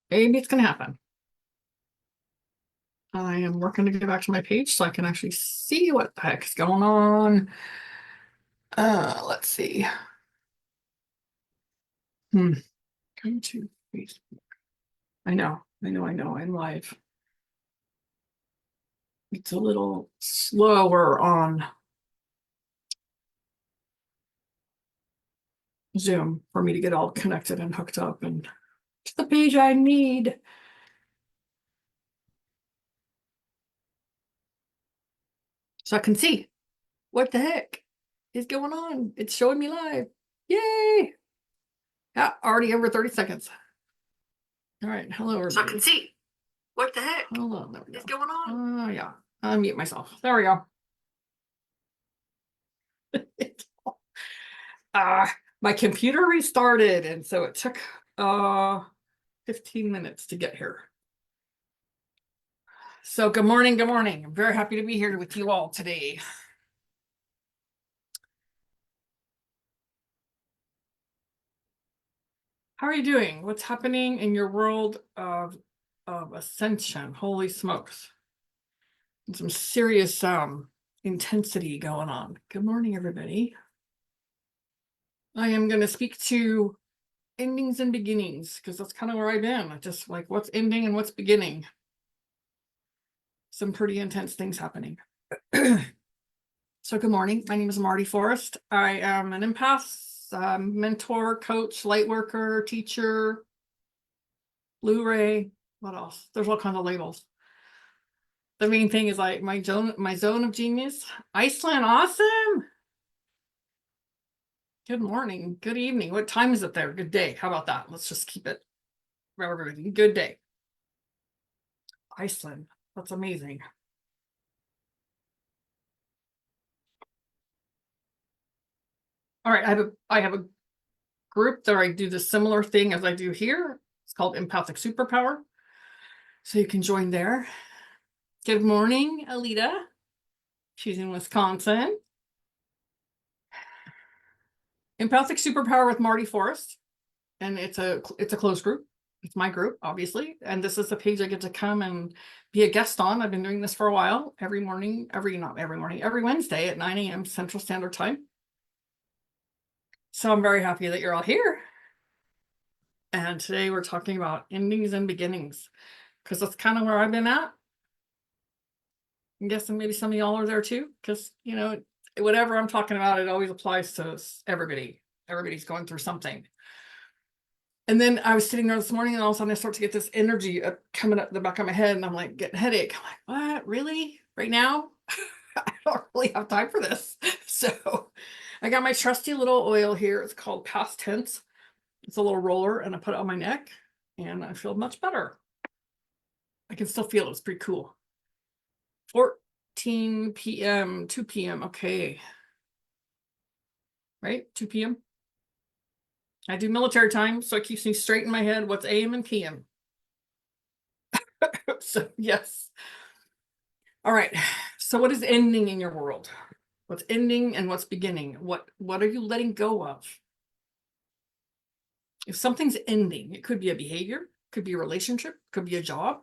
Maybe it's going to happen. I am working to get back to my page so I can actually see what the heck is going on. Let's see. Come to Facebook. I know, I'm live. It's a little slower on Zoom for me to get all connected and hooked up and to the page I need. So I can see what the heck is going on. It's showing me live. Yay! Yeah, already over 30 seconds. All right, hello everybody. So I can see what the heck hold on, there we go. Is going on. Oh yeah, I'll mute myself. There we go. My computer restarted, and so it took 15 minutes to get here. So good morning, good morning. I'm very happy to be here with you all today. How are you doing? What's happening in your world of ascension? Holy smokes. Some serious intensity going on. Good morning, everybody. I am going to speak to endings and beginnings because that's kind of where I've been. Just like what's ending and what's beginning. Some pretty intense things happening. So good morning. My name is Marty Forrest. I am an empath, mentor, coach, light worker, teacher, Blu-ray. What else? There's all kinds of labels. The main thing is like my zone of genius. Iceland, awesome. Good morning. Good evening. What time is it there? Good day. How about that? Let's just keep it. Good day. Iceland. That's amazing. All right, I have a group that I do the similar thing as I do here. It's called Empathic Superpower. So you can join there. Good morning, Alita. She's in Wisconsin. Empathic Superpower with Marty Forrest. And it's a closed group. It's my group, obviously. And this is the page I get to come and be a guest on. I've been doing this for a while. Every Wednesday at 9 a.m. Central Standard Time. So I'm very happy that you're all here. And today we're talking about endings and beginnings, because that's kind of where I've been at. I'm guessing maybe some of y'all are there too, because, you know, whatever I'm talking about, it always applies to everybody. Everybody's going through something. And then I was sitting there this morning and all of a sudden I start to get this energy coming up the back of my head and I'm like getting a headache. I'm like, what, really? Right now? I don't really have time for this. So I got my trusty little oil here. It's called Past Tense. It's a little roller and I put it on my neck and I feel much better. I can still feel it. It's pretty cool. 14 p.m., 2 p.m. Okay. Right? 2 p.m. I do military time, so it keeps me straight in my head what's AM and PM. So, yes. All right. So what is ending in your world? What's ending and what's beginning? What are you letting go of? If something's ending, it could be a behavior, could be a relationship, could be a job,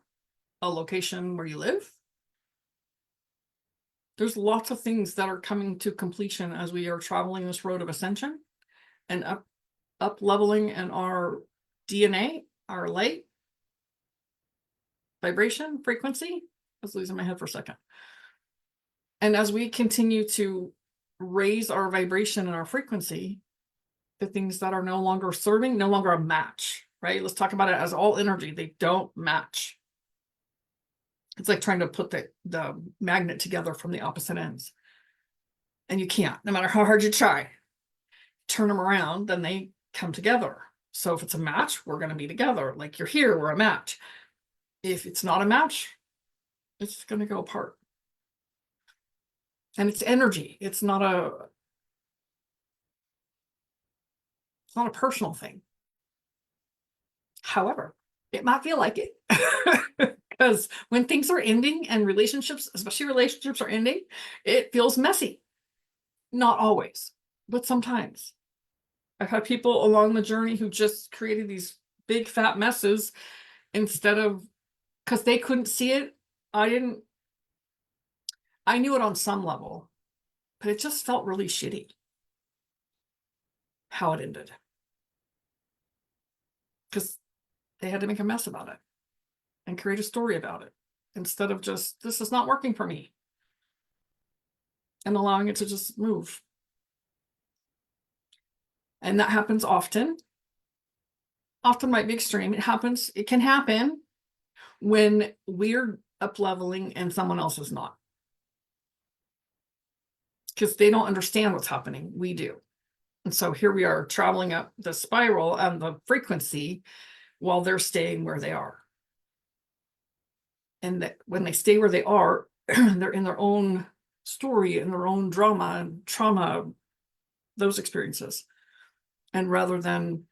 a location where you live. There's lots of things that are coming to completion as we are traveling this road of ascension and up leveling in our DNA, our light, vibration, frequency. I was losing my head for a second. And as we continue to raise our vibration and our frequency, the things that are no longer serving, no longer a match, right? Let's talk about it as all energy. They don't match. It's like trying to put the magnet together from the opposite ends. And you can't, no matter how hard you try. Turn them around, then they come together. So if it's a match, we're going to be together. Like you're here, we're a match. If it's not a match, it's going to go apart. And it's energy. It's not a personal thing. However, it might feel like it. Because when things are ending and relationships, especially relationships are ending, it feels messy. Not always, but sometimes. I've had people along the journey who just created these big fat messes instead of, because they couldn't see it. I knew it on some level, but it just felt really shitty how it ended. Because they had to make a mess about it and create a story about it instead of just, this is not working for me, and allowing it to just move. And that happens often. Often might be extreme. It can happen when we're up leveling and someone else is not. Because they don't understand what's happening. We do. And so here we are traveling up the spiral and the frequency while they're staying where they are. And that when they stay where they are, they're in their own story and their own drama and trauma, those experiences. And rather than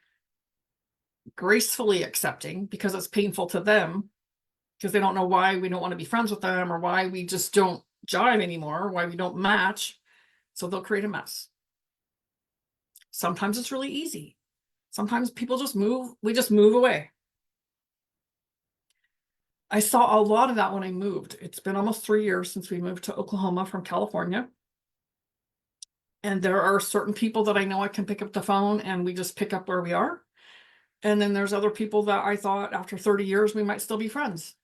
gracefully accepting, because it's painful to them, because they don't know why we don't want to be friends with them, or why we just don't jive anymore, why we don't match, so they'll create a mess. Sometimes it's really easy. Sometimes people just move, we just move away. I saw a lot of that when I moved. It's been almost 3 years since we moved to Oklahoma from California. And there are certain people that I know I can pick up the phone and we just pick up where we are. And then there's other people that I thought after 30 years we might still be friends.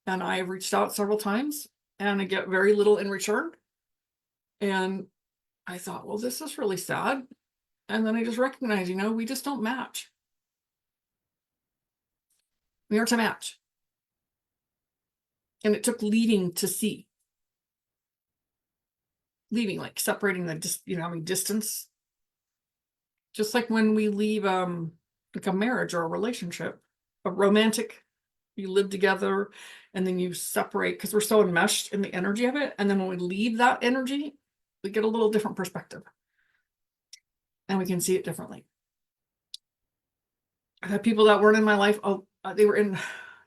And I have reached out several times and I get very little in return. And I thought, well, this is really sad. And then I just recognized, we just don't match. We are to match. And it took leaving to see. Leaving, like separating the distance. Just like when we leave like a marriage or a relationship, a romantic, you live together and then you separate because we're so enmeshed in the energy of it. And then when we leave that energy, we get a little different perspective. And we can see it differently. I've had people that weren't in my life, they weren't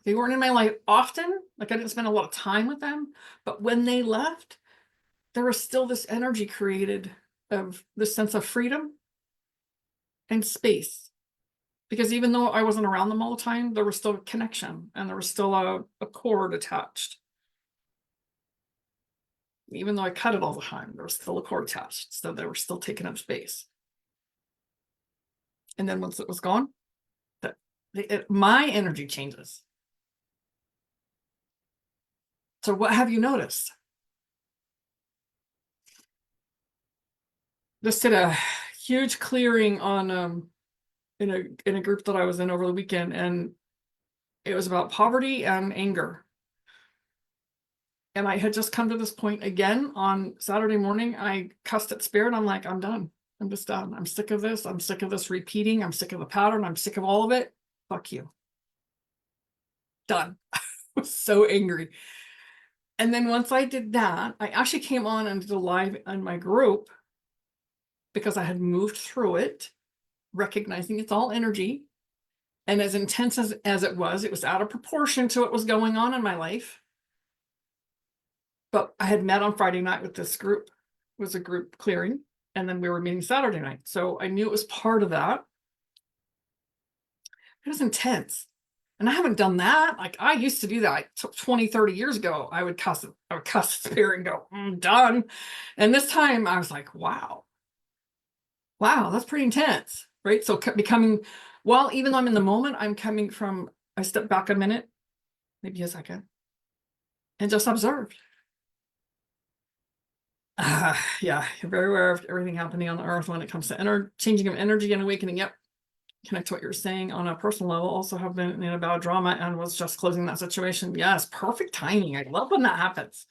in my life often. Like I didn't spend a lot of time with them, but when they left, there was still this energy created of this sense of freedom and space. Because even though I wasn't around them all the time, there was still a connection and there was still a cord attached. Even though I cut it all the time, there was still a cord attached. So they were still taking up space. And then once it was gone, my energy changes. So what have you noticed? Just did a huge clearing on in a group that I was in over the weekend, and it was about poverty and anger. And I had just come to this point again on Saturday morning. I cussed at spirit. I'm like, I'm done. I'm just done. I'm sick of this. I'm sick of this repeating. I'm sick of the pattern. I'm sick of all of it. Fuck you. Done. I was so angry. And then once I did that, I actually came on and did a live on my group because I had moved through it, recognizing it's all energy. And as intense as it was out of proportion to what was going on in my life. But I had met on Friday night with this group. It was a group clearing. And then we were meeting Saturday night. So I knew it was part of that. It was intense. And I haven't done that. Like I used to do that like 20, 30 years ago. I would cuss spirit and go, I'm done. And this time I was like, wow, that's pretty intense. Right. So becoming, well, even though I'm in the moment, I'm coming from, I stepped back a minute, maybe a second, and just observed. Yeah, you're very aware of everything happening on the earth when it comes to changing of energy and awakening. Yep. Connect to what you're saying on a personal level. Also have been in a bad drama and was just closing that situation. Yes, perfect timing. I love when that happens.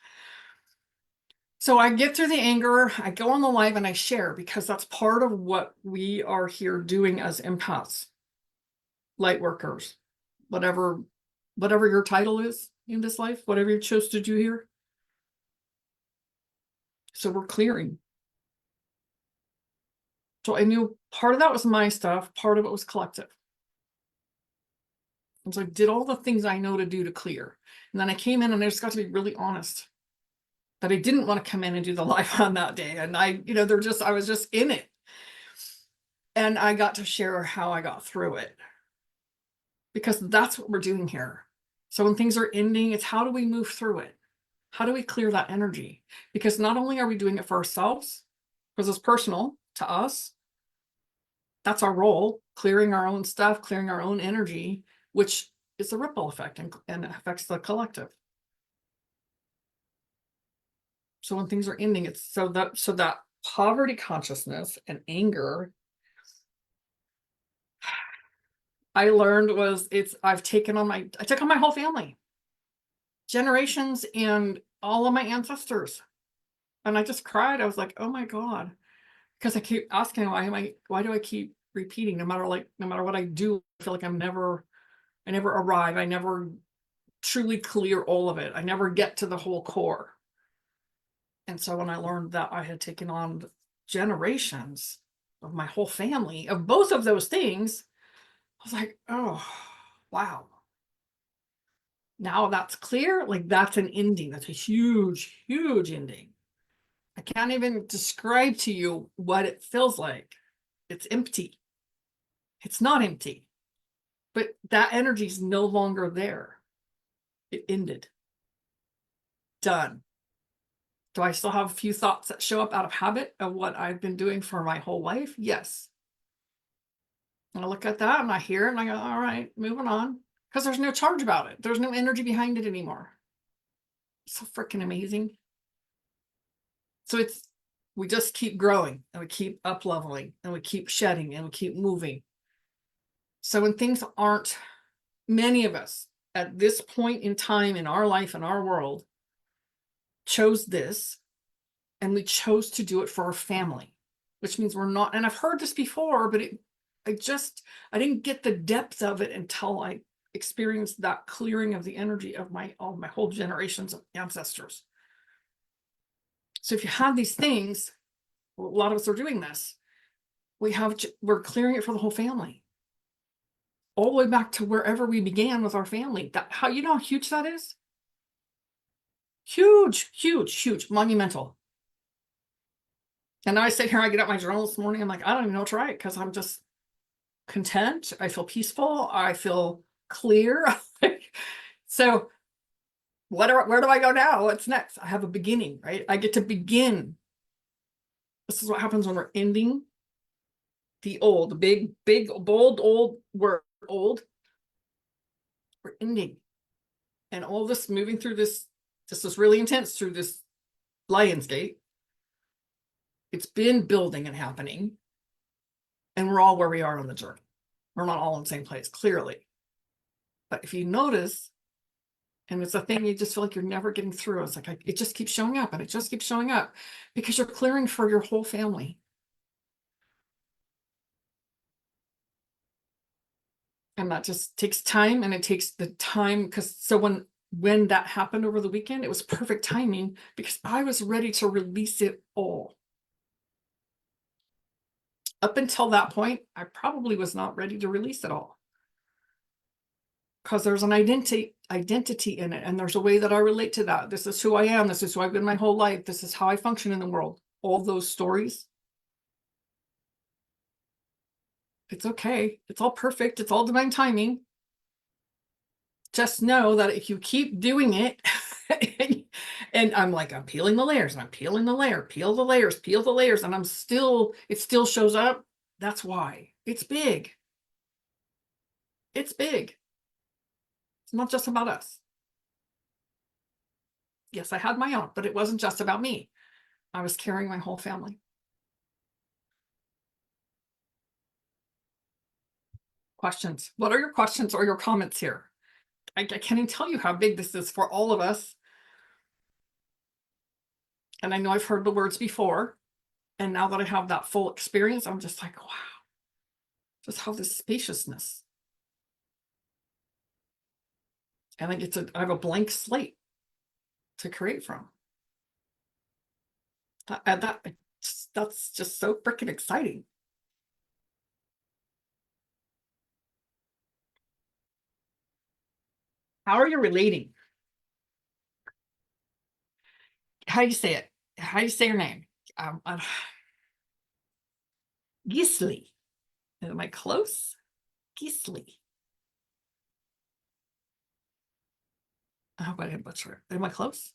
So I get through the anger, I go on the live and I share because that's part of what we are here doing as empaths, light workers, whatever your title is in this life, whatever you chose to do here. So we're clearing. So I knew part of that was my stuff, part of it was collective. And so I did all the things I know to do to clear. And then I came in and I just got to be really honest that I didn't want to come in and do the live on that day. And I was just in it. And I got to share how I got through it. because that's what we're doing here. So when things are ending, it's how do we move through it? How do we clear that energy? Because not only are we doing it for ourselves, because it's personal to us, that's our role, clearing our own stuff, clearing our own energy, which is a ripple effect and affects the collective. So when things are ending, it's so that poverty consciousness and anger I learned was I took on my whole family, generations and all of my ancestors. And I just cried. I was like, oh my God. Because I keep asking why do I keep repeating no matter what I do, I feel like I never arrive. I never truly clear all of it. I never get to the whole core. And so when I learned that I had taken on generations of my whole family of both of those things, I was like, oh, wow. Now that's clear. Like that's an ending. That's a huge, huge ending. I can't even describe to you what it feels like. It's empty. It's not empty, but that energy is no longer there. It ended. Done. Do I still have a few thoughts that show up out of habit of what I've been doing for my whole life? Yes. And I look at that and I hear it and I go, all right, moving on. Because there's no charge about it. There's no energy behind it anymore. It's so freaking amazing. So we just keep growing and we keep up leveling and we keep shedding and we keep moving. So when things aren't, many of us at this point in time in our life and our world chose this, and we chose to do it for our family, which means we're not, and I've heard this before, but I didn't get the depth of it until I experienced that clearing of the energy of all my whole generations of ancestors. So if you have these things, a lot of us are doing this. We're clearing it for the whole family, all the way back to wherever we began with our family. How huge that is? Huge, huge, huge, monumental. And I sit here, I get out my journal this morning, I'm like, I don't even know what to write because I'm just content. I feel peaceful. I feel clear. So where do I go now? What's next? I have a beginning, right? I get to begin. This is what happens when we're ending the big, big, bold, old word, old. We're ending. And all this moving through this is really intense through this Lion's Gate. It's been building and happening. And we're all where we are on the journey. We're not all in the same place, clearly. But if you notice, and it's a thing you just feel like you're never getting through. It's like it just keeps showing up and it just keeps showing up because you're clearing for your whole family. And that just takes time, and it takes the time because so when that happened over the weekend, it was perfect timing because I was ready to release it all. Up until that point, I probably was not ready to release it all because there's an identity in it, and there's a way that I relate to that. This is who I am. This is who I've been my whole life. This is how I function in the world. All those stories. It's okay. It's all perfect. It's all divine timing. Just know that if you keep doing it, and I'm peeling the layers, and I'm peeling the layer, peel the layers, peel the layers, and it still shows up. That's why. It's big. It's big. It's not just about us. Yes, I had my own, but it wasn't just about me. I was carrying my whole family. Questions? What are your questions or your comments here? I can't even tell you how big this is for all of us. And I know I've heard the words before. And now that I have that full experience, I'm just like, wow, just have this spaciousness. And I have a blank slate to create from. That's just so freaking exciting. How are you relating? How do you say it? How do you say your name? Gisli. Am I close? Gisli. I hope I didn't butcher it. Am I close?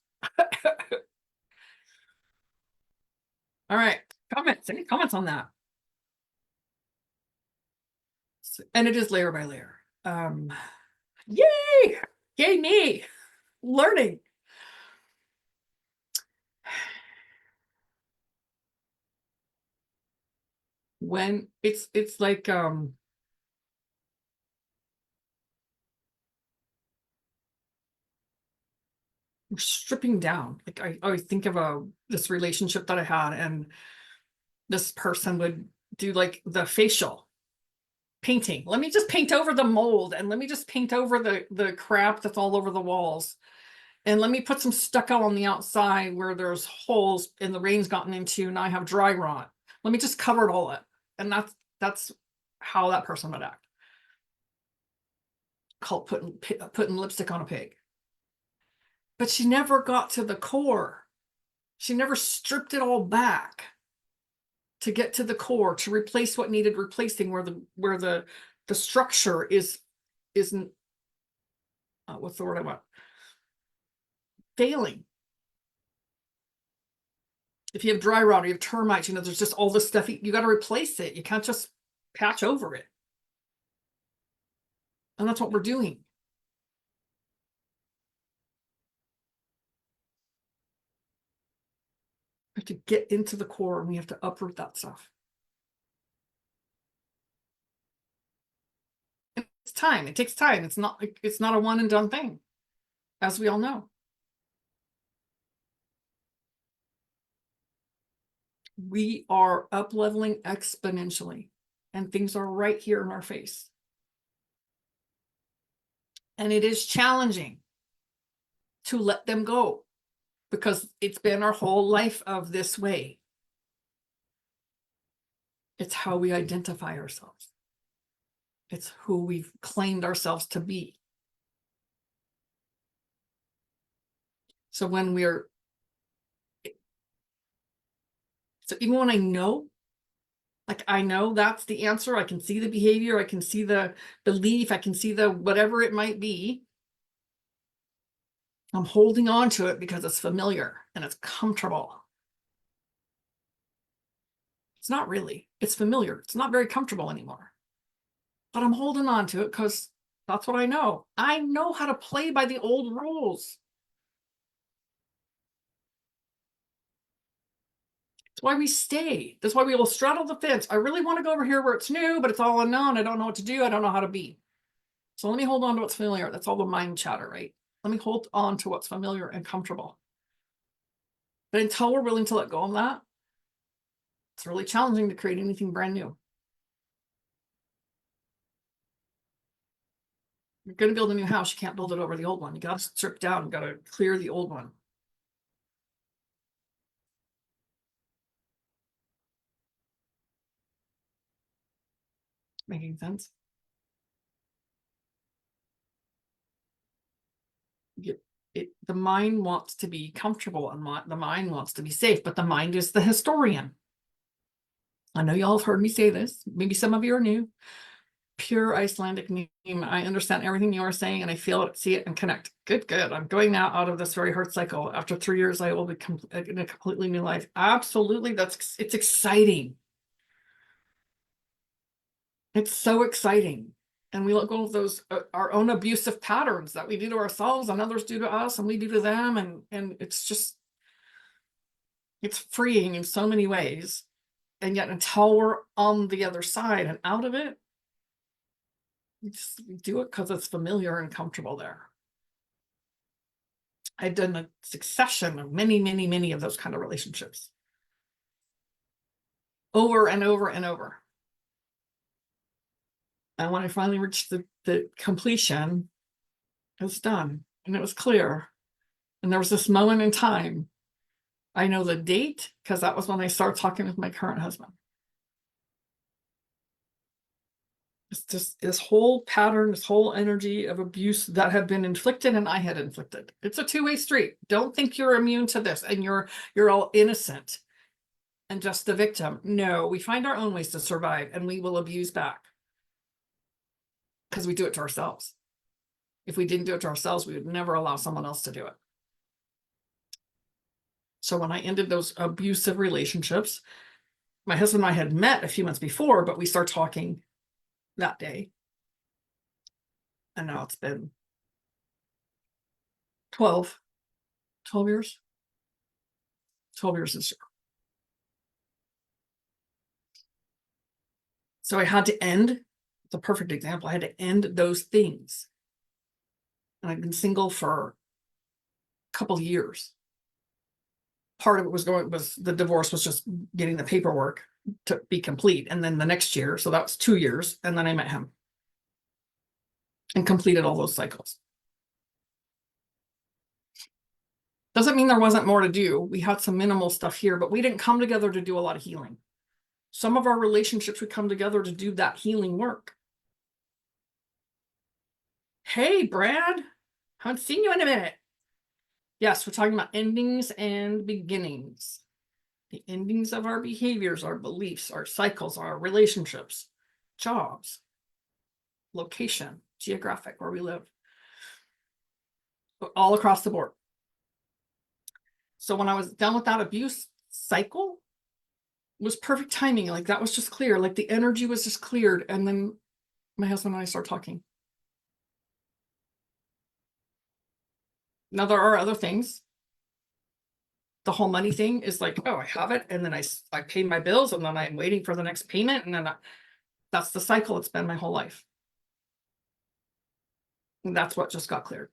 All right. Comments. Any comments on that? And it is layer by layer. Yay! Yay me! Learning. When it's like we're stripping down. Like I always think of this relationship that I had, and this person would do like the facial painting. Let me just paint over the mold, and let me just paint over the crap that's all over the walls. And let me put some stucco on the outside where there's holes and the rain's gotten into, and I have dry rot. Let me just cover it all up. And that's how that person would act. Called putting lipstick on a pig. But she never got to the core. She never stripped it all back to get to the core, to replace what needed replacing, where the structure isn't what's the word I want? Failing. If you have dry rot or you have termites, there's just all this stuff. You got to replace it. You can't just patch over it. And that's what we're doing. We have to get into the core, and we have to uproot that stuff. It's time. It takes time. It's not a one and done thing, as we all know. We are up leveling exponentially, and things are right here in our face. And it is challenging to let them go, because it's been our whole life of this way. It's how we identify ourselves. It's who we've claimed ourselves to be. So even when I know, like I know that's the answer, I can see the behavior, I can see the belief, I can see the whatever it might be, I'm holding on to it because it's familiar and it's comfortable. It's not really. It's familiar. It's not very comfortable anymore. But I'm holding on to it because that's what I know. I know how to play by the old rules. That's why we stay. That's why we will straddle the fence. I really want to go over here where it's new, but it's all unknown. I don't know what to do. I don't know how to be. So let me hold on to what's familiar. That's all the mind chatter, right? Let me hold on to what's familiar and comfortable. But until we're willing to let go of that, it's really challenging to create anything brand new. You're going to build a new house. You can't build it over the old one. You got to strip down. You got to clear the old one. Making sense? The mind wants to be comfortable, and the mind wants to be safe, but the mind is the historian. I know y'all have heard me say this. Maybe some of you are new. Pure Icelandic name. I understand everything you are saying, and I feel it, see it, and connect. Good. I'm going now out of this very hurt cycle. After 3 years, I will be in a completely new life. Absolutely. It's exciting. It's so exciting. And we let go of those our own abusive patterns that we do to ourselves and others do to us and we do to them. And it's freeing in so many ways. And yet until we're on the other side and out of it, we just do it because it's familiar and comfortable there. I've done a succession of many of those kind of relationships. Over and over and over. And when I finally reached the completion, it was done and it was clear. And there was this moment in time. I know the date because that was when I started talking with my current husband. It's just this whole pattern, this whole energy of abuse that had been inflicted and I had inflicted. It's a two-way street. Don't think you're immune to this and you're all innocent and just the victim. No, we find our own ways to survive and we will abuse back because we do it to ourselves. If we didn't do it to ourselves, we would never allow someone else to do it. So when I ended those abusive relationships, my husband and I had met a few months before, but we started talking that day. And now it's been 12 years. 12 years this year. So I had to end, it's a perfect example. I had to end those things. And I've been single for a couple of years. Part of it was the divorce was just getting the paperwork to be complete. And then the next year, so that was 2 years. And then I met him and completed all those cycles. Doesn't mean there wasn't more to do. We had some minimal stuff here, but we didn't come together to do a lot of healing. Some of our relationships, we come together to do that healing work. Hey, Brad, haven't seen you in a minute. Yes, we're talking about endings and beginnings. The endings of our behaviors, our beliefs, our cycles, our relationships, jobs, location, geographic, where we live, all across the board. So when I was done with that abuse cycle, it was perfect timing. Like that was just clear. Like the energy was just cleared. And then my husband and I start talking. Now there are other things. The whole money thing is like, oh, I have it. And then I pay my bills and then I'm waiting for the next payment. And then that's the cycle it's been my whole life. And that's what just got cleared.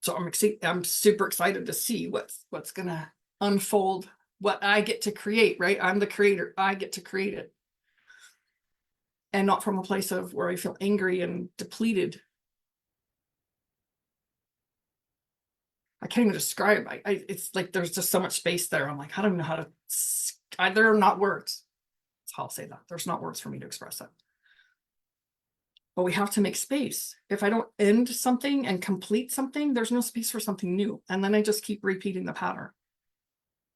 So I'm super excited to see what's going to unfold, what I get to create, right? I'm the creator. I get to create it. And not from a place of where I feel angry and depleted. I can't even describe. It's like there's just so much space there. I'm like, I don't know how to. There are not words. That's how I'll say that. There's not words for me to express that. But we have to make space. If I don't end something and complete something, there's no space for something new. And then I just keep repeating the pattern.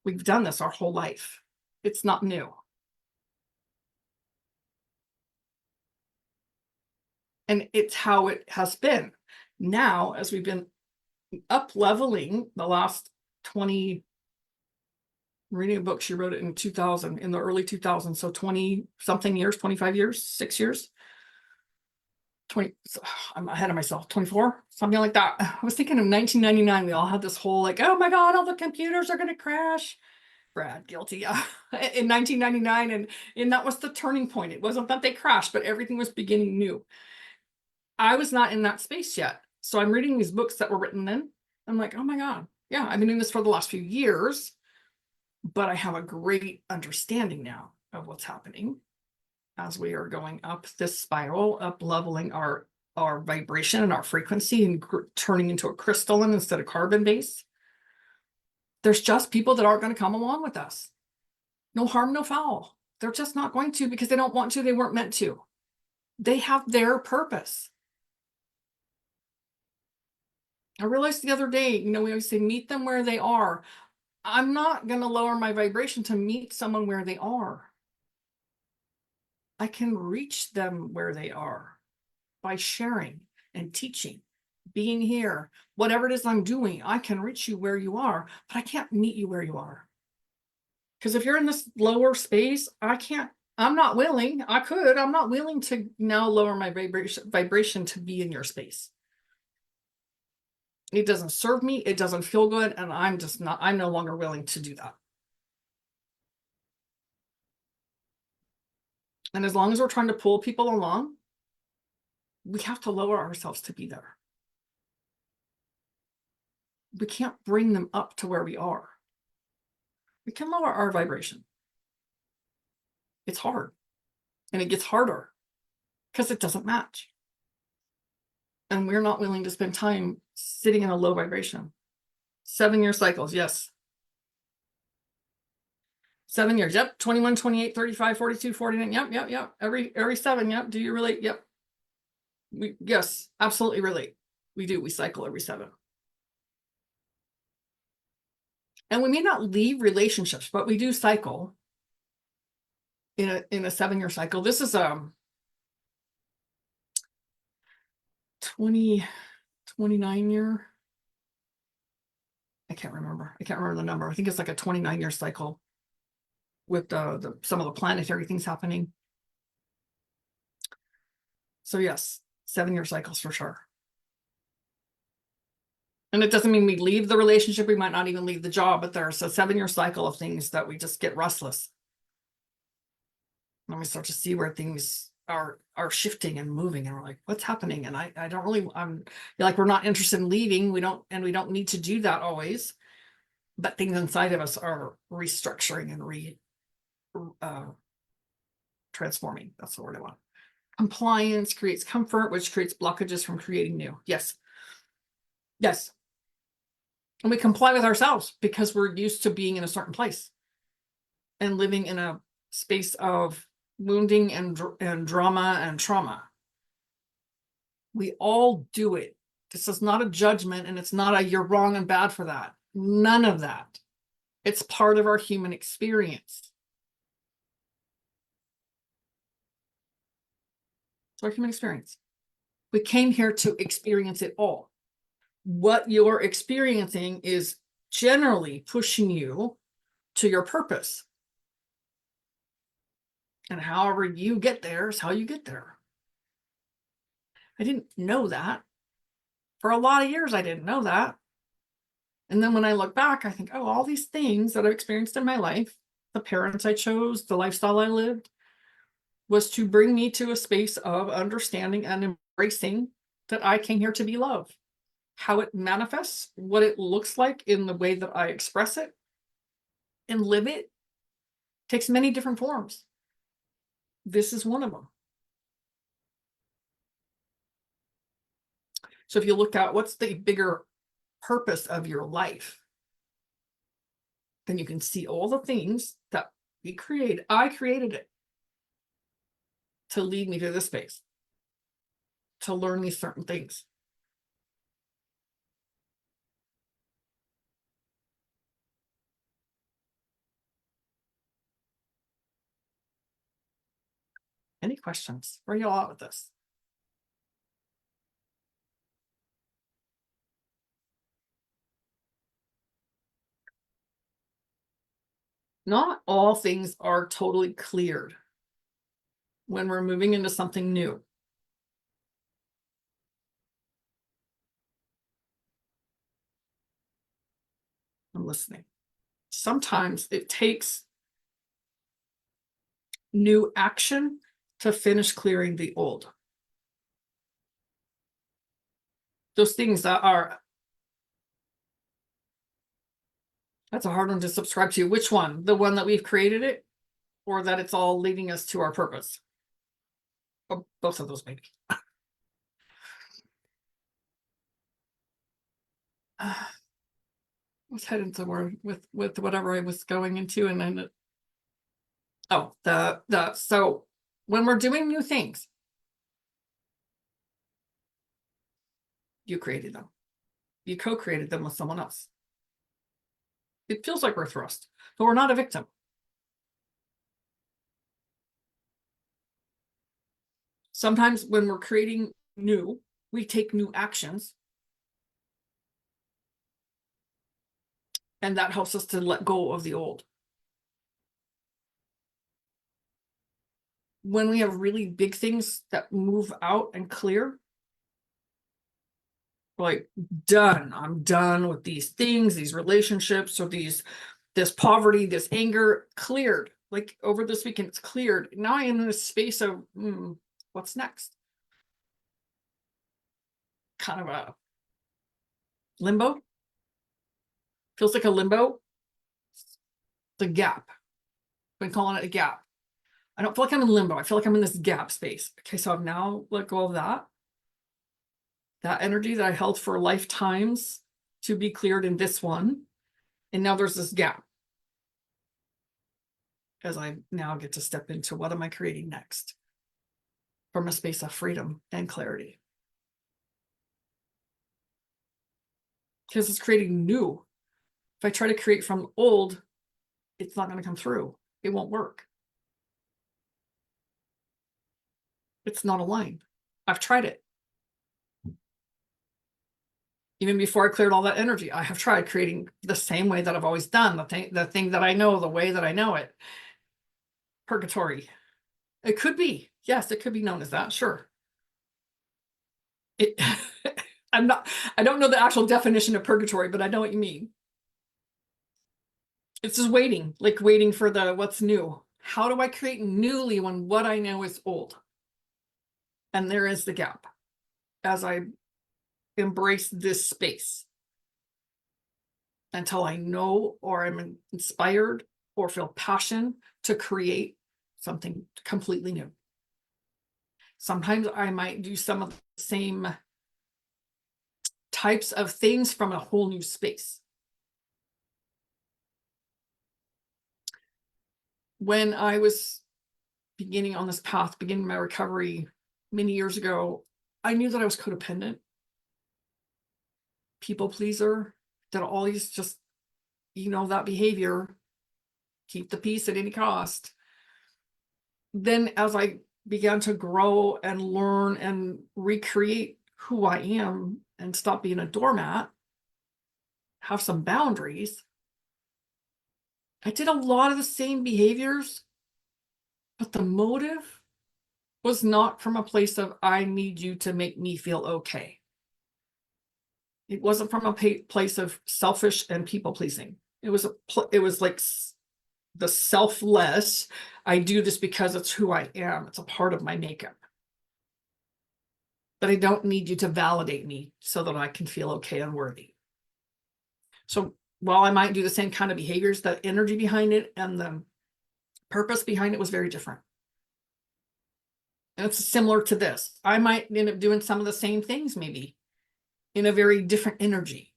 We've done this our whole life. It's not new. And it's how it has been. Now, as we've been up leveling the last 20, reading a book, she wrote it in 2000, in the early 2000s. So 20 something years, 25 years, 6 years. 20, I'm ahead of myself, 24, something like that. I was thinking of 1999. We all had this whole like, oh my God, all the computers are going to crash. Brad, guilty. In 1999. And that was the turning point. It wasn't that they crashed, but everything was beginning new. I was not in that space yet. So I'm reading these books that were written then. I'm like, oh my God. Yeah, I've been doing this for the last few years, but I have a great understanding now of what's happening as we are going up this spiral, up leveling our vibration and our frequency and turning into a crystalline instead of carbon base. There's just people that aren't going to come along with us. No harm, no foul. They're just not going to because they don't want to. They weren't meant to. They have their purpose. I realized the other day, we always say meet them where they are. I'm not going to lower my vibration to meet someone where they are. I can reach them where they are by sharing and teaching, being here, whatever it is I'm doing. I can reach you where you are, but I can't meet you where you are. Because if you're in this lower space, I'm not willing. I'm not willing to now lower my vibration to be in your space. It doesn't serve me. It doesn't feel good. And I'm no longer willing to do that. And as long as we're trying to pull people along, we have to lower ourselves to be there. We can't bring them up to where we are. We can lower our vibration. It's hard. And it gets harder because it doesn't match. And we're not willing to spend time sitting in a low vibration. 7-year cycles, yes. 7 years, yep. 21, 28, 35, 42, 49, yep. Every 7, yep. Do you relate? Yep. Yes, absolutely relate. We do. We cycle every 7. And we may not leave relationships, but we do cycle in a 7-year cycle. This is 29 year. I can't remember. I can't remember the number. I think it's like a 29-year cycle with some of the planetary things happening. So yes, 7-year cycles for sure. And it doesn't mean we leave the relationship. We might not even leave the job, but there's a 7-year cycle of things that we just get restless. And we start to see where things are shifting and moving, and we're like, what's happening? And I don't really, like, we're not interested in leaving. We don't need to do that always. But things inside of us are restructuring and transforming. That's the word I want. Compliance creates comfort, which creates blockages from creating new. Yes. Yes. And we comply with ourselves because we're used to being in a certain place and living in a space of wounding and drama and trauma. We all do it. This is not a judgment, and it's not a you're wrong and bad for that. None of that. It's part of our human experience. It's our human experience. We came here to experience it all. What you're experiencing is generally pushing you to your purpose. And however you get there is how you get there. I didn't know that. For a lot of years, I didn't know that. And then when I look back, I think, oh, all these things that I've experienced in my life, the parents I chose, the lifestyle I lived, was to bring me to a space of understanding and embracing that I came here to be love. How it manifests, what it looks like in the way that I express it and live it, takes many different forms. This is one of them. So if you look at what's the bigger purpose of your life, then you can see all the things that we created. I created it to lead me to this space, to learn these certain things. Any questions? Where are you all at with this? Not all things are totally cleared when we're moving into something new. I'm listening. Sometimes it takes new action to finish clearing the old. Those things that are, that's a hard one to subscribe to. Which one? The one that we've created it, or that it's all leading us to our purpose? Or both of those, maybe. Was heading somewhere with whatever I was going into, and then so when we're doing new things, you created them. You co-created them with someone else. It feels like we're thrust, but we're not a victim. Sometimes when we're creating new, we take new actions, and that helps us to let go of the old. When we have really big things that move out and clear, we're like, done. I'm done with these things, these relationships, or this poverty, this anger, cleared. Like over this weekend, it's cleared. Now I am in a space of what's next? Kind of a limbo. Feels like a limbo. The gap. I've been calling it a gap. I don't feel like I'm in limbo. I feel like I'm in this gap space. Okay, so I've now let go of that. That energy that I held for lifetimes to be cleared in this one. And now there's this gap. As I now get to step into what am I creating next? From a space of freedom and clarity. Because it's creating new. If I try to create from old, it's not going to come through. It won't work. It's not aligned. I've tried it. Even before I cleared all that energy, I have tried creating the same way that I've always done, the thing that I know, the way that I know it. Purgatory. It could be. Yes, it could be known as that. Sure. It, I don't know the actual definition of purgatory, but I know what you mean. It's just waiting, like waiting for what's new. How do I create newly when what I know is old? And there is the gap as I embrace this space until I know or I'm inspired or feel passion to create something completely new. Sometimes I might do some of the same types of things from a whole new space. When I was beginning on this path, beginning my recovery many years ago, I knew that I was codependent, people pleaser, that all these just, that behavior, keep the peace at any cost. Then as I began to grow and learn and recreate who I am and stop being a doormat, have some boundaries, I did a lot of the same behaviors, but the motive was not from a place of, I need you to make me feel okay. It wasn't from a place of selfish and people pleasing. It was like the selfless, I do this because it's who I am. It's a part of my makeup. But I don't need you to validate me so that I can feel okay and worthy. So while I might do the same kind of behaviors, the energy behind it and the purpose behind it was very different. And it's similar to this. I might end up doing some of the same things, maybe in a very different energy.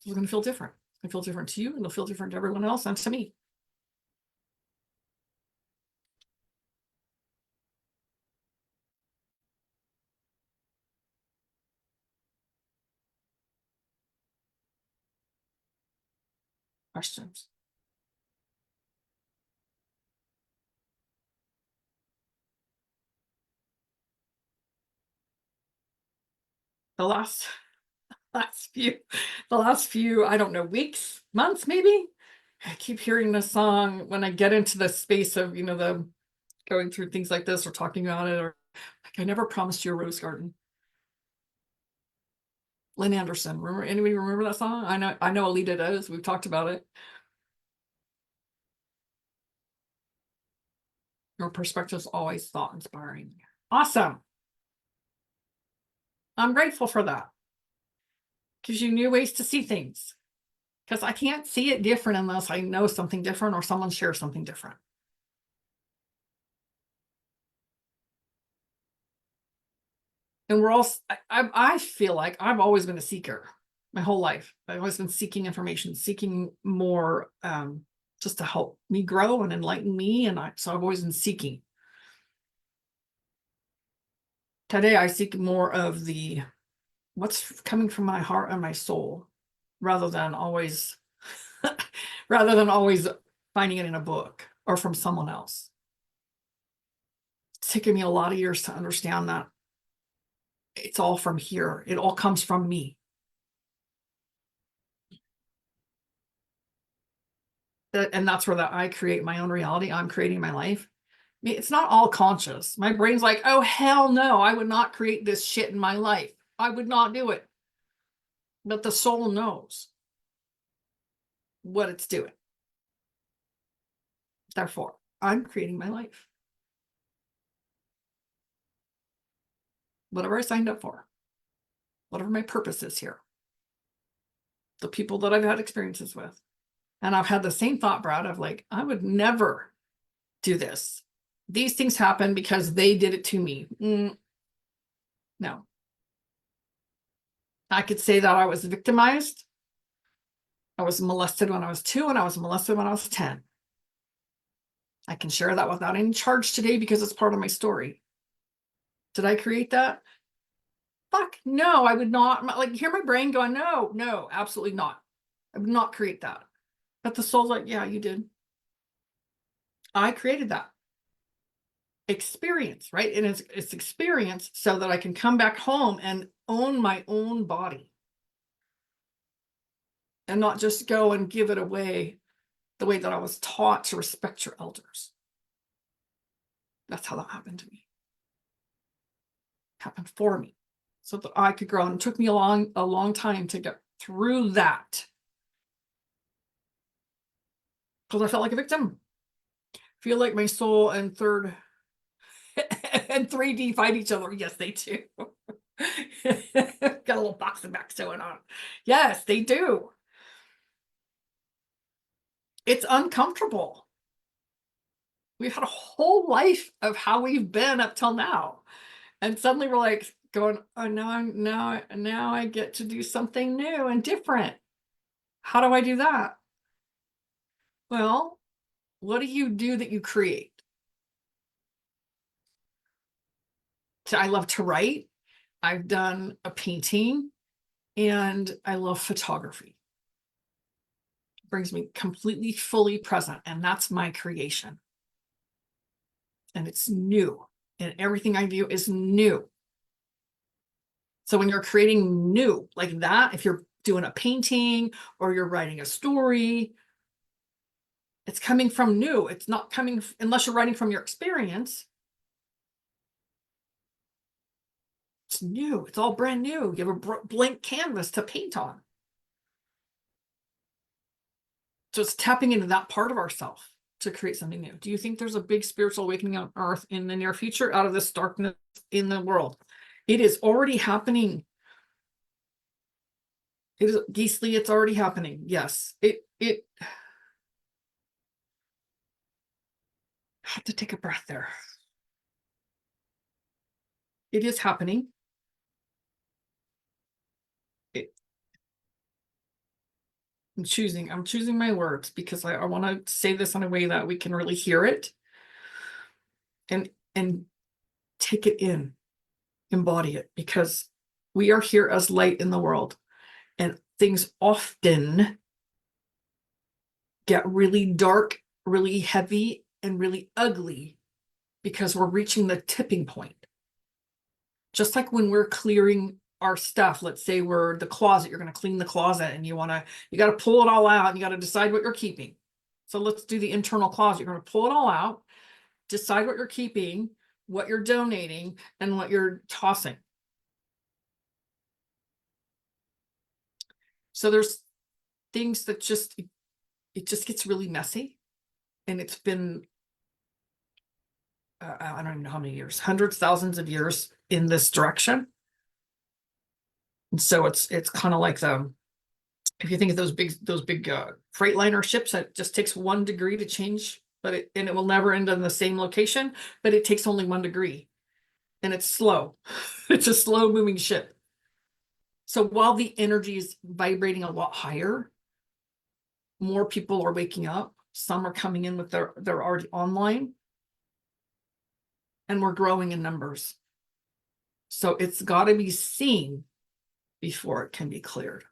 It's going to feel different. It'll feel different to you, and it'll feel different to everyone else and to me. Questions? The last few, I don't know, weeks, months, maybe. I keep hearing this song when I get into the space of, the going through things like this or talking about it, or like, I never promised you a rose garden. Lynn Anderson. Anybody remember that song? I know Alita does. We've talked about it. Your perspective's always thought inspiring. Awesome. I'm grateful for that. Gives you new ways to see things. Because I can't see it different unless I know something different or someone shares something different. And we're all, I feel like I've always been a seeker my whole life. I've always been seeking information, seeking more, just to help me grow and enlighten me. And so I've always been seeking. Today, I seek more of what's coming from my heart and my soul, rather than always finding it in a book or from someone else. It's taken me a lot of years to understand that it's all from here. It all comes from me. And that's where I create my own reality. I'm creating my life. I mean, it's not all conscious. My brain's like, oh, hell no, I would not create this shit in my life. I would not do it. But the soul knows what it's doing. Therefore, I'm creating my life. Whatever I signed up for, whatever my purpose is here, the people that I've had experiences with. And I've had the same thought, Brad, of like, I would never do this. These things happen because they did it to me. No. I could say that I was victimized. I was molested when I was 2, and I was molested when I was 10. I can share that without any charge today because it's part of my story. Did I create that? Fuck no, I would not. Like, hear my brain going, no, absolutely not. I would not create that. But the soul's like, yeah, you did. I created that. experience, right? And it's experience so that I can come back home and own my own body and not just go and give it away the way that I was taught to respect your elders. That's how that happened to me. It happened for me so that I could grow. And it took me a long time to get through that because I felt like a victim. I feel like my soul and third and 3D fight each other. Yes, they do. Got a little boxing back going on. Yes, they do. It's uncomfortable. We've had a whole life of how we've been up till now. And suddenly we're like going, oh, now I get to do something new and different. How do I do that? Well, what do you do that you create? So I love to write. I've done a painting and I love photography. It brings me completely fully present, and that's my creation. And it's new, and everything I do is new. So when you're creating new like that, if you're doing a painting or you're writing a story, it's coming from new. It's not coming, unless you're writing from your experience. It's new. It's all brand new. You have a blank canvas to paint on. So it's tapping into that part of ourselves to create something new. Do you think there's a big spiritual awakening on earth in the near future out of this darkness in the world? It is already happening. It is, Geesley, it's already happening. Yes. I have to take a breath there. It is happening. I'm choosing my words because I want to say this in a way that we can really hear it and take it in, embody it, because we are here as light in the world, and things often get really dark, really heavy, and really ugly because we're reaching the tipping point. Just like when we're clearing our stuff, let's say we're the closet, you're going to clean the closet and you got to pull it all out and you got to decide what you're keeping. So let's do the internal closet. You're going to pull it all out, decide what you're keeping, what you're donating, and what you're tossing. So there's things that it just gets really messy. And it's been, I don't even know how many years, hundreds, thousands of years in this direction. And so it's kind of like if you think of those big Freightliner ships, that just takes 1 degree to change, and it will never end in the same location, but it takes only 1 degree, and it's slow. It's a slow moving ship. So while the energy is vibrating a lot higher, more people are waking up. Some are coming in with they're already online, and we're growing in numbers. So it's got to be seen before it can be cleared.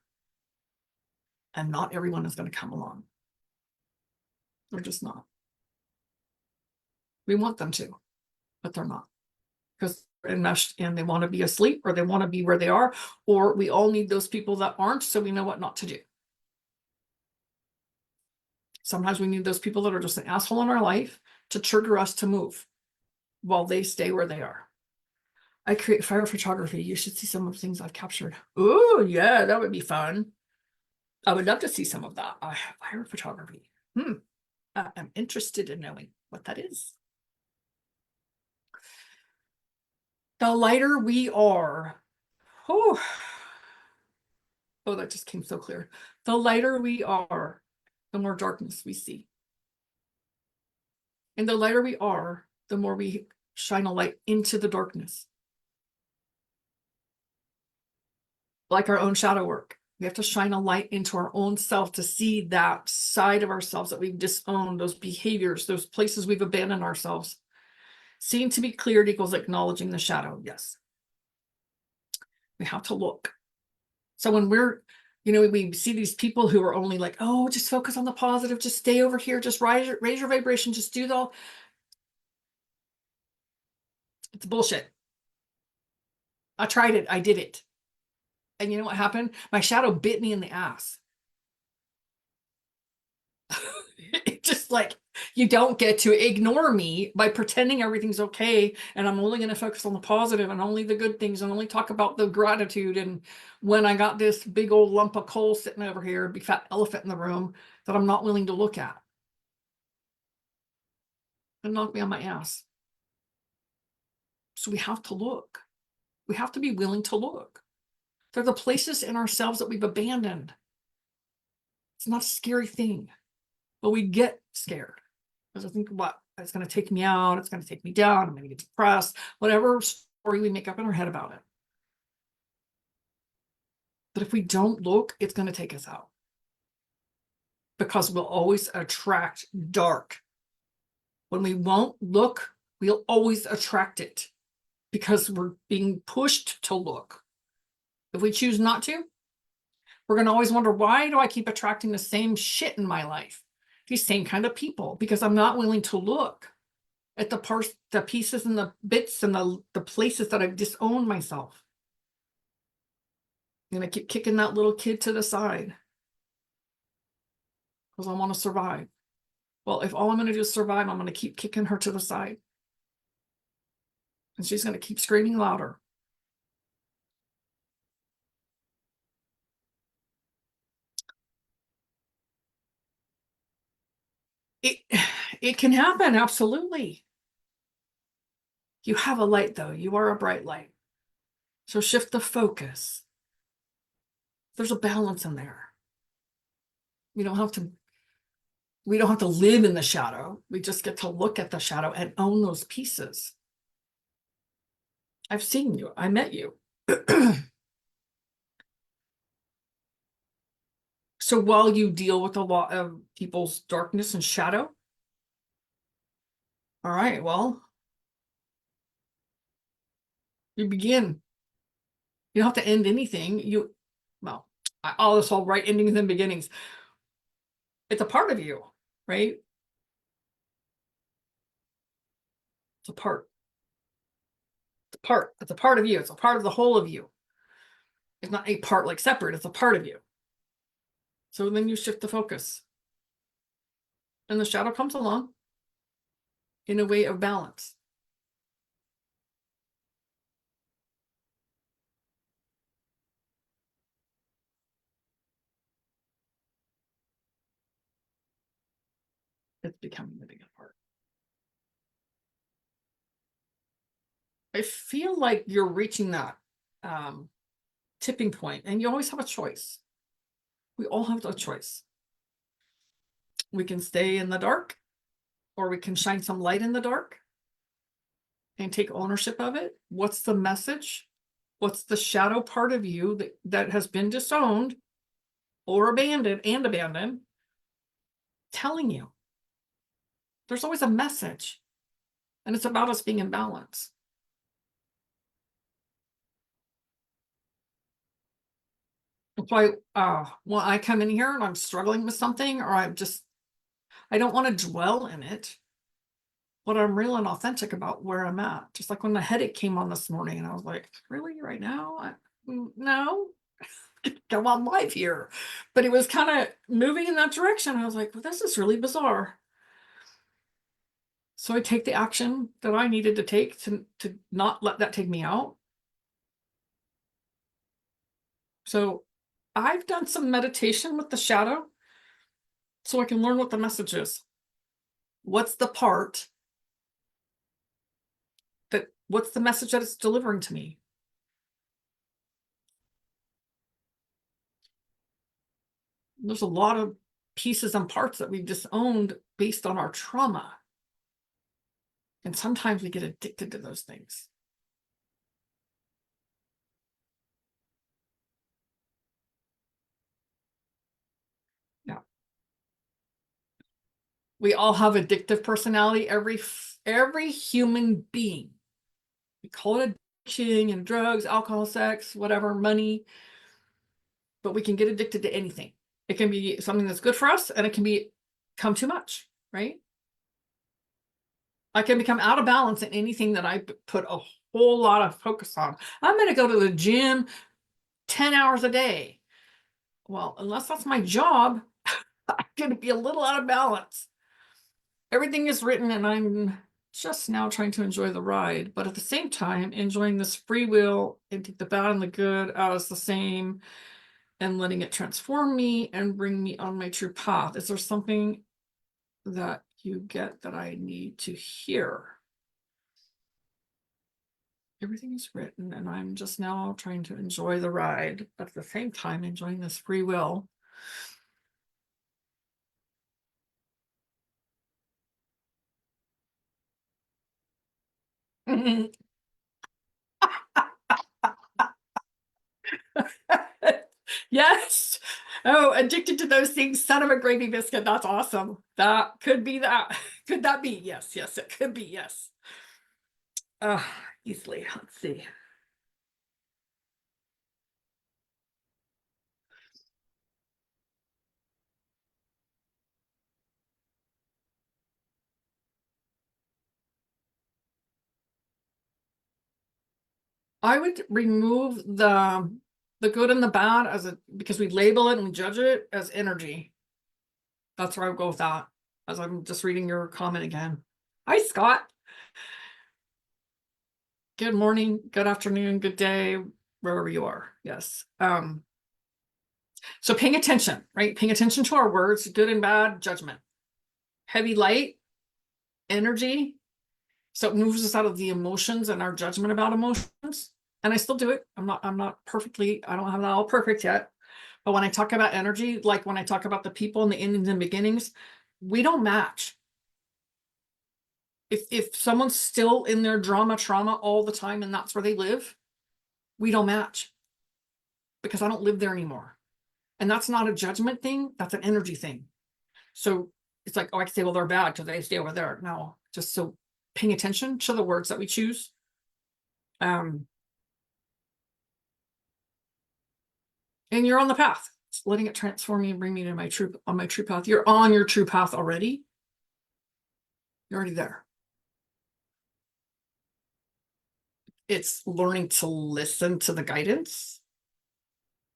And not everyone is going to come along. They're just not. We want them to, but they're not, because they're enmeshed and they want to be asleep, or they want to be where they are, or we all need those people that aren't, so we know what not to do. Sometimes we need those people that are just an asshole in our life to trigger us to move while they stay where they are. I create fire photography. You should see some of the things I've captured. Oh, yeah, that would be fun. I would love to see some of that. Fire photography. I'm interested in knowing what that is. The lighter we are, oh, that just came so clear. The lighter we are, the more darkness we see. And the lighter we are, the more we shine a light into the darkness. Like our own shadow work. We have to shine a light into our own self to see that side of ourselves that we've disowned, those behaviors, those places we've abandoned ourselves. Seeing to be cleared equals acknowledging the shadow. Yes. We have to look. So when we see these people who are only like, oh, just focus on the positive, just stay over here, just raise your vibration, just do the all. It's bullshit. I tried it. I did it. And you know what happened? My shadow bit me in the ass. It just like, you don't get to ignore me by pretending everything's okay. And I'm only going to focus on the positive and only the good things and only talk about the gratitude. And when I got this big old lump of coal sitting over here, big fat elephant in the room that I'm not willing to look at. It knocked me on my ass. So we have to look. We have to be willing to look. They're the places in ourselves that we've abandoned. It's not a scary thing, but we get scared because I think, what, it's going to take me out, it's going to take me down, I'm going to get depressed, whatever story we make up in our head about it. But if we don't look, it's going to take us out, because we'll always attract dark. When we won't look, we'll always attract it because we're being pushed to look. If we choose not to, we're going to always wonder, why do I keep attracting the same shit in my life? These same kind of people, because I'm not willing to look at the parts, the pieces and the bits and the places that I've disowned myself. I'm going to keep kicking that little kid to the side because I want to survive. Well, if all I'm going to do is survive, I'm going to keep kicking her to the side. And she's going to keep screaming louder. It can happen, absolutely. You have a light, though. You are a bright light. So shift the focus. There's a balance in there. We don't have to live in the shadow. We just get to look at the shadow and own those pieces. I've seen you. I met you. So while you deal with a lot of people's darkness and shadow, all right, well, you begin. You don't have to end anything. All this whole right endings and beginnings. It's a part of you, right? It's a part. It's a part. It's a part of you. It's a part of the whole of you. It's not a part like separate. It's a part of you. So then you shift the focus. And the shadow comes along in a way of balance. It's becoming the bigger part. I feel like you're reaching that tipping point, and you always have a choice. We all have a choice. We can stay in the dark, or we can shine some light in the dark and take ownership of it. What's the message? What's the shadow part of you that has been disowned or abandoned telling you? There's always a message, and it's about us being in balance. That's why when I come in here and I'm struggling with something, or I don't want to dwell in it, but I'm real and authentic about where I'm at. Just like when the headache came on this morning, and I was like, really, right now? No, come on live here. But it was kind of moving in that direction. I was like, well, this is really bizarre. So I take the action that I needed to take to not let that take me out. So I've done some meditation with the shadow so I can learn what the message is. What's the part what's the message that it's delivering to me? There's a lot of pieces and parts that we've disowned based on our trauma. And sometimes we get addicted to those things. Yeah. We all have addictive personality. Every human being. We call it addiction and drugs, alcohol, sex, whatever, money. But we can get addicted to anything. It can be something that's good for us, and it can become too much, right? I can become out of balance in anything that I put a whole lot of focus on. I'm going to go to the gym 10 hours a day. Well, unless that's my job, I'm going to be a little out of balance. Everything is written, and I'm just now trying to enjoy the ride, but at the same time, enjoying this free will and take the bad and the good as the same and letting it transform me and bring me on my true path. Is there something that you get that I need to hear? Everything is written, and I'm just now trying to enjoy the ride, but at the same time, enjoying this free will. Yes. Oh, addicted to those things. Son of a gravy biscuit. That's awesome. That could be that. Could that be? Yes, yes, it could be. Yes. Uh, easily. Let's see. I would remove the good and the bad as a because we label it and we judge it as energy. That's where I would go with that. As I'm just reading your comment again. Hi, Scott. Good morning, good afternoon, good day, wherever you are. Yes. So paying attention, right? Paying attention to our words, good and bad, judgment. Heavy, light, energy. So it moves us out of the emotions and our judgment about emotions. And I still do it. I'm not perfectly, I don't have that all perfect yet. But when I talk about energy, like when I talk about the people and the endings and beginnings, we don't match. If someone's still in their trauma all the time and that's where they live, we don't match because I don't live there anymore. And that's not a judgment thing, that's an energy thing. So it's like, oh, I can say, well, they're bad because they stay over there. No, just so paying attention to the words that we choose. And you're on the path. It's letting it transform you and bring me to my true path. You're on your true path already. You're already there. It's learning to listen to the guidance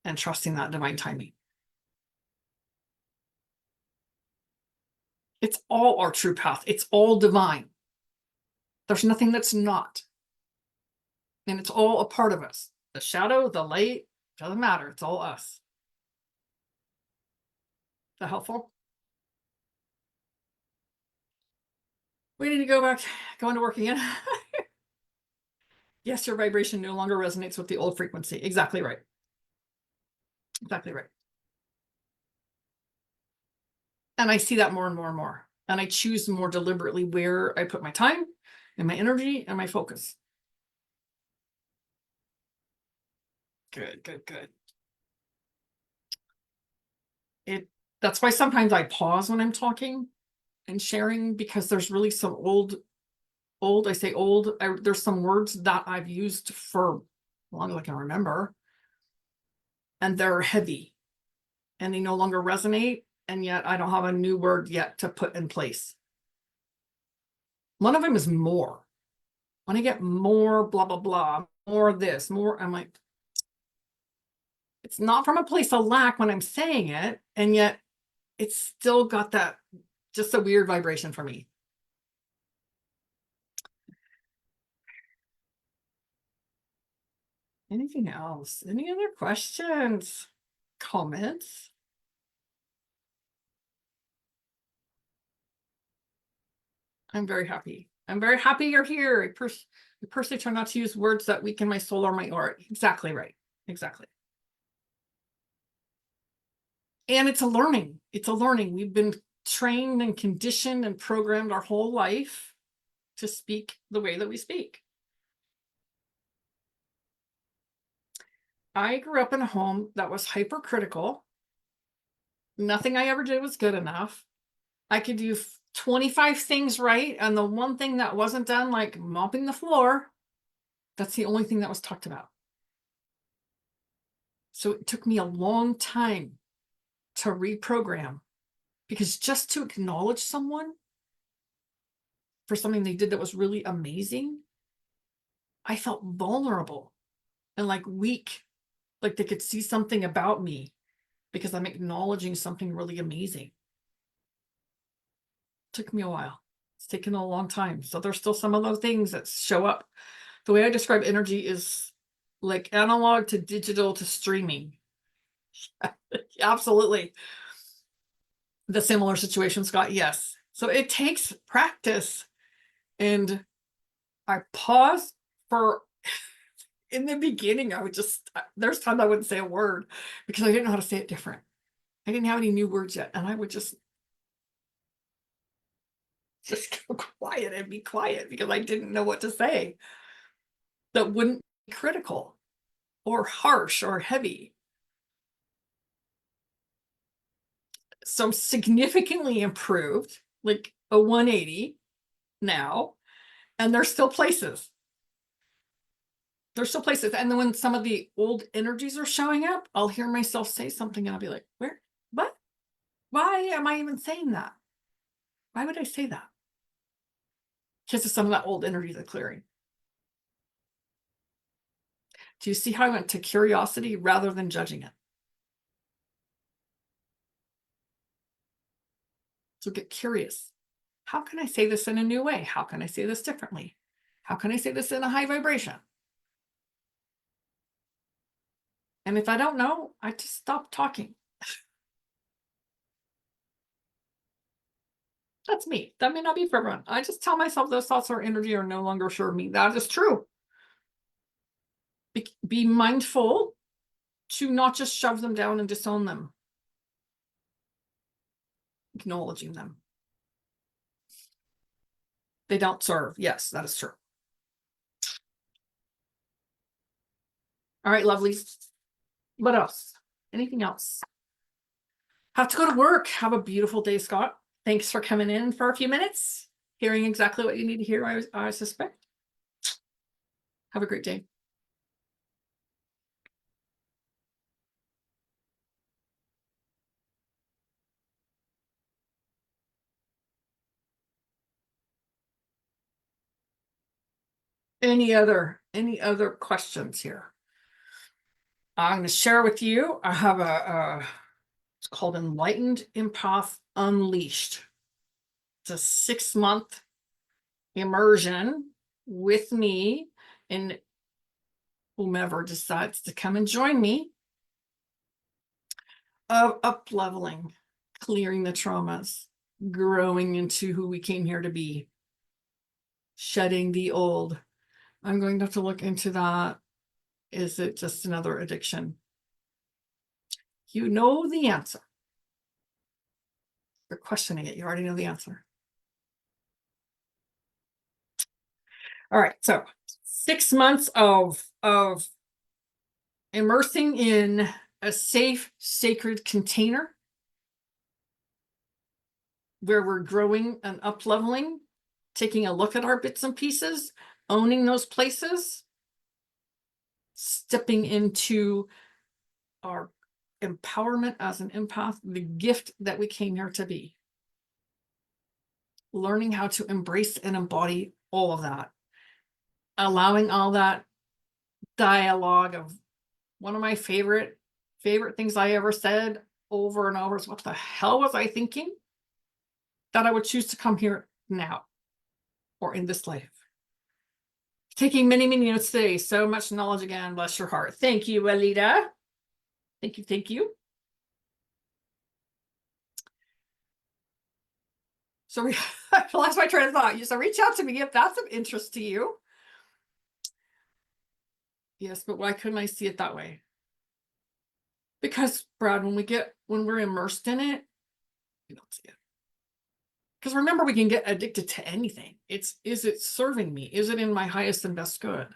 and trusting that divine timing. It's all our true path. It's all divine. There's nothing that's not. And it's all a part of us. The shadow, the light, doesn't matter. It's all us. Is that helpful? We need to go into work again. Yes, your vibration no longer resonates with the old frequency. Exactly right. Exactly right. And I see that more and more and more. And I choose more deliberately where I put my time and my energy and my focus. Good, good, good. That's why sometimes I pause when I'm talking and sharing because there's really some I say old, there's some words that I've used for as long as I can remember. And they're heavy and they no longer resonate. And yet I don't have a new word yet to put in place. One of them is more. When I get more, blah, blah, blah, more of this, more, I'm like, it's not from a place of lack when I'm saying it. And yet it's still got that, just a weird vibration for me. Anything else? Any other questions? Comments? I'm very happy. I'm very happy you're here. I personally try not to use words that weaken my soul or my aura. Exactly right. Exactly. And it's a learning. It's a learning. We've been trained and conditioned and programmed our whole life to speak the way that we speak. I grew up in a home that was hypercritical. Nothing I ever did was good enough. I could do 25 things right, and the one thing that wasn't done, like mopping the floor, that's the only thing that was talked about. So it took me a long time to reprogram because just to acknowledge someone for something they did that was really amazing, I felt vulnerable and like weak, like they could see something about me because I'm acknowledging something really amazing. Took me a while. It's taken a long time. So there's still some of those things that show up. The way I describe energy is like analog to digital to streaming. Absolutely. The similar situation, Scott. Yes. So it takes practice. And I paused for, in the beginning, I would just, there's times I wouldn't say a word because I didn't know how to say it different. I didn't have any new words yet. And I would just go quiet and be quiet because I didn't know what to say that wouldn't be critical or harsh or heavy. So significantly improved, like a 180 now, and there's still places. There's still places. And then when some of the old energies are showing up, I'll hear myself say something and I'll be like, where? What? Why am I even saying that? Why would I say that? Because of some of that old energy that's clearing. Do you see how I went to curiosity rather than judging it? So get curious. How can I say this in a new way? How can I say this differently? How can I say this in a high vibration? And if I don't know, I just stop talking. That's me. That may not be for everyone. I just tell myself those thoughts or energy are no longer serve me. That is true. Be mindful to not just shove them down and disown them. Acknowledging them. They don't serve. Yes, that is true. All right, lovelies. What else? Anything else? Have to go to work. Have a beautiful day, Scott. Thanks for coming in for a few minutes, hearing exactly what you need to hear, I suspect. Have a great day. Any other questions here? I'm going to share with you. I have it's called Enlightened Empath Unleashed. It's a 6-month immersion with me and whomever decides to come and join me of up-leveling, clearing the traumas, growing into who we came here to be, shedding the old. I'm going to have to look into that. Is it just another addiction? You know the answer. You're questioning it. You already know the answer. All right. So 6 months of immersing in a safe, sacred container where we're growing and up-leveling, taking a look at our bits and pieces, owning those places, stepping into our empowerment as an empath, the gift that we came here to be. Learning how to embrace and embody all of that. Allowing all that dialogue of one of my favorite things I ever said over and over is, what the hell was I thinking? That I would choose to come here now or in this life. Taking many, many notes today. So much knowledge again. Bless your heart. Thank you, Alita. Thank you. Thank you. So I lost my train of thought. So reach out to me if that's of interest to you. Yes, but why couldn't I see it that way? Because, Brad, when we're immersed in it, we don't see it. Because remember, we can get addicted to anything. Is it serving me? Is it in my highest and best good?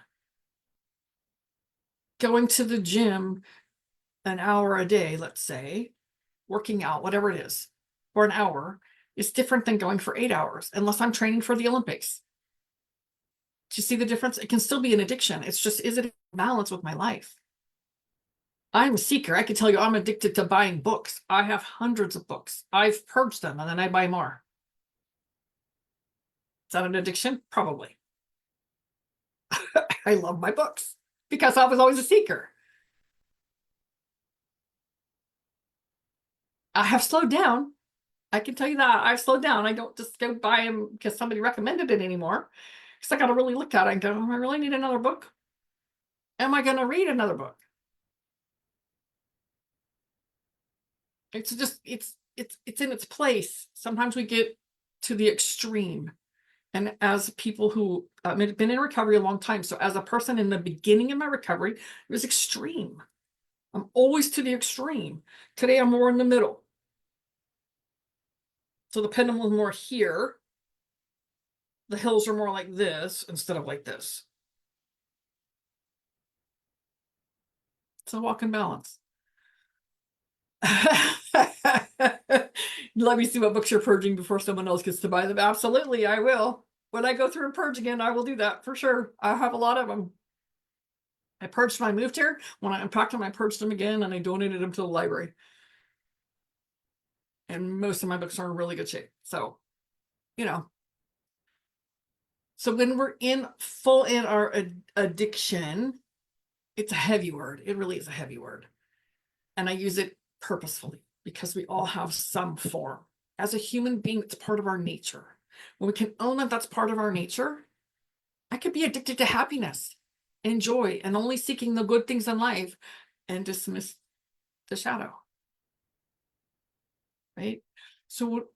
Going to the gym an hour a day, let's say, working out, whatever it is, for an hour, is different than going for 8 hours, unless I'm training for the Olympics. Do you see the difference? It can still be an addiction. It's just, is it in balance with my life? I'm a seeker. I can tell you I'm addicted to buying books. I have hundreds of books. I've purged them and then I buy more. that an addiction? Probably. I love my books because I was always a seeker. I have slowed down. I can tell you that I've slowed down. I don't just go buy them because somebody recommended it anymore. Because I got to really look at it and go, oh, I really need another book. Am I going to read another book? It's just it's in its place. Sometimes we get to the extreme. And as people who have been in recovery a long time, so as a person in the beginning of my recovery, it was extreme. I'm always to the extreme. Today I'm more in the middle. So the pendulum was more here. The hills are more like this instead of like this. So walk in balance. Let me see what books you're purging before someone else gets to buy them. Absolutely, I will. When I go through and purge again, I will do that for sure. I have a lot of them. I purged when I moved here. When I unpacked them, I purged them again and I donated them to the library. And most of my books are in really good shape. So, you know. So when we're in full in our addiction, it's a heavy word. It really is a heavy word. And I use it purposefully because we all have some form. As a human being, it's part of our nature. When we can own that that's part of our nature, I could be addicted to happiness and joy and only seeking the good things in life and dismiss the shadow. Right? So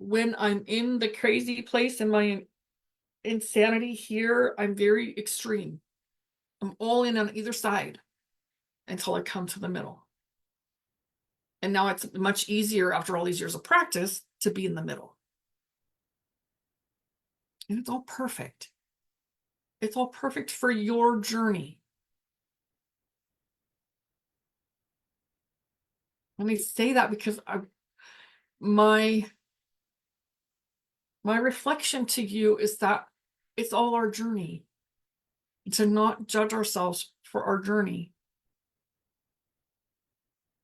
when I'm in the crazy place in my insanity here, I'm very extreme. I'm all in on either side until I come to the middle. And now it's much easier after all these years of practice to be in the middle. And it's all perfect. It's all perfect for your journey. Let me say that because my reflection to you is that it's all our journey. To not judge ourselves for our journey.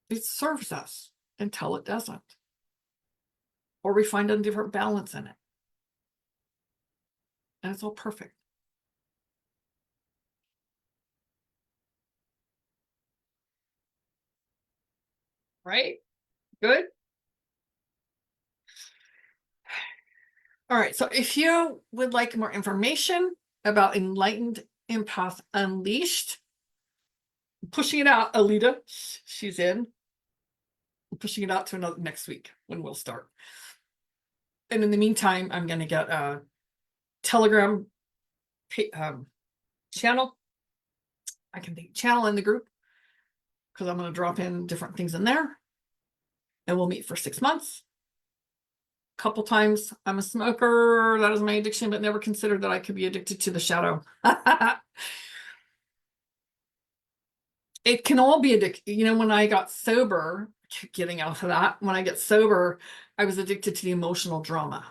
It serves us until it doesn't. Or we find a different balance in it. And it's all perfect. Right? Good. All right. So if you would like more information about Enlightened Empath Unleashed, I'm pushing it out, Alita. She's in. I'm pushing it out to another next week when we'll start. And in the meantime, I'm going to get a Telegram channel. I can make channel in the group because I'm going to drop in different things in there. And we'll meet for 6 months. A couple times. I'm a smoker. That is my addiction, but never considered that I could be addicted to the shadow. It can all be addicted. You know, when I got sober, getting out of that, when I get sober, I was addicted to the emotional drama.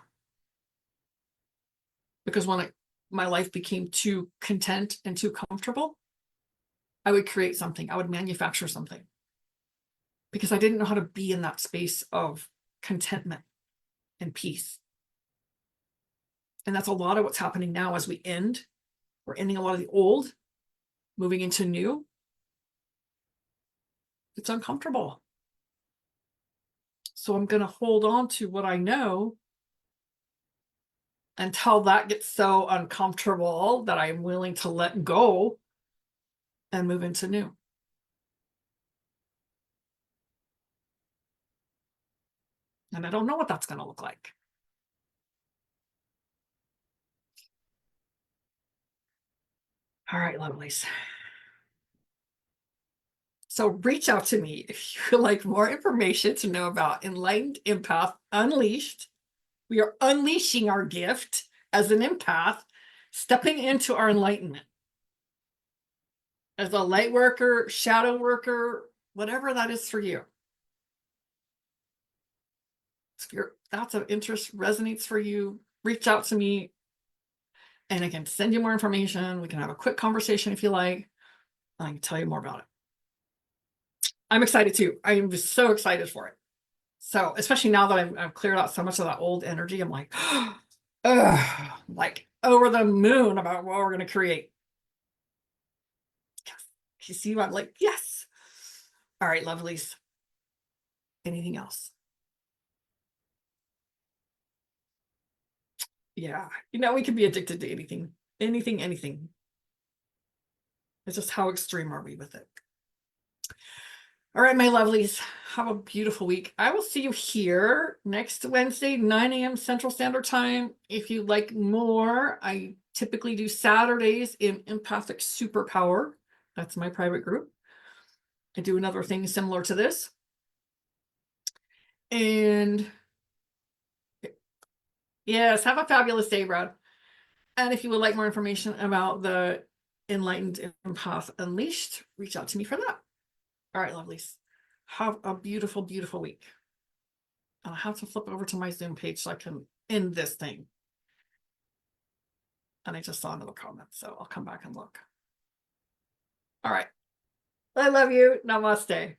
Because when my life became too content and too comfortable, I would create something. I would manufacture something. Because I didn't know how to be in that space of contentment and peace. And that's a lot of what's happening now as we end. We're ending a lot of the old, moving into new. It's uncomfortable. So I'm going to hold on to what I know until that gets so uncomfortable that I'm willing to let go and move into new. And I don't know what that's going to look like. All right, lovelies. So reach out to me if you would like more information to know about Enlightened Empath Unleashed. We are unleashing our gift as an empath, stepping into our enlightenment. As a light worker, shadow worker, whatever that is for you. If that's of interest, resonates for you, reach out to me and I can send you more information. We can have a quick conversation if you like. I can tell you more about it. I'm excited too. I am just so excited for it. So, especially now that I've cleared out so much of that old energy, I'm like, like over the moon about what we're going to create. Yes. You see what I'm like, yes. All right, lovelies. Anything else? Yeah. We can be addicted to anything. Anything. It's just how extreme are we with it? All right, my lovelies, have a beautiful week. I will see you here next Wednesday, 9 a.m. Central Standard Time. If you'd like more, I typically do Saturdays in Empathic Superpower. That's my private group. I do another thing similar to this. And yes, have a fabulous day, Brad. And if you would like more information about the Enlightened Empath Unleashed, reach out to me for that. All right, lovelies. Have a beautiful, beautiful week. I'll have to flip over to my Zoom page so I can end this thing. And I just saw another comment, so I'll come back and look. All right. I love you. Namaste.